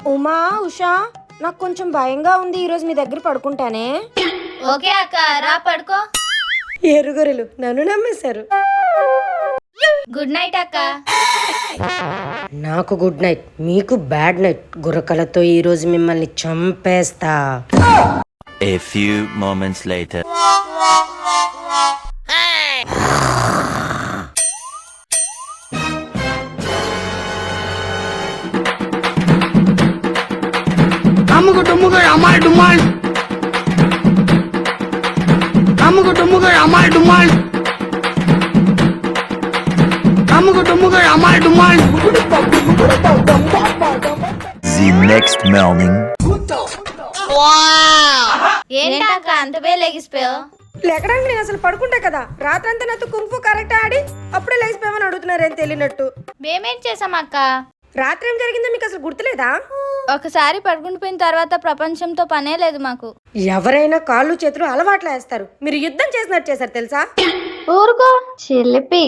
ఉమా ఉషా నాకు కొంచెం భయంగా ఉంది, ఈరోజు మీ దగ్గర పడుకుంటానే. ఓకే అక్క, రా పడుకో. ఎరుగొరెలు నన్ను నమ్మేశారు. గుడ్ నైట్ అక్క. నాకు గుడ్ నైట్, మీకు బ్యాడ్ నైట్. గుర్రకలతో ఈరోజు మిమ్మల్ని చంపేస్తా. A few moments later. అమ్ముకు డుమ్ముకు అమ్మాయి డుమ్మాల్, అమ్ముకు డుమ్ముకు అమ్మాయి డుమ్మాల్, అమ్ముకు డుమ్ముకు అమ్మాయి డుమ్మాల్. The next morning. ఏంటక్క అంత బే లెగిసిపోయావు? లేకడానికి నేను అసలు పడుకుంటా కదా, రాత్రంతా నాతో కుంఫు కరెక్ట్ ఆడి అప్పుడే లేచిపోయామని అడుగుతున్నారేం తెలియనట్టు. మేమేం చేసాం అక్క? రాత్రి ఏం జరిగిందో మీకు అసలు గుర్తులేదా? ఒకసారి పడుకుండిపోయిన తర్వాత ప్రపంచంతో పనే లేదు మాకు. ఎవరైనా కాళ్ళు చేతులు అలవాట్లు వేస్తారు, మీరు యుద్ధం చేసినట్టు చేశారు తెలుసా? ఊరుకో చిలిపి.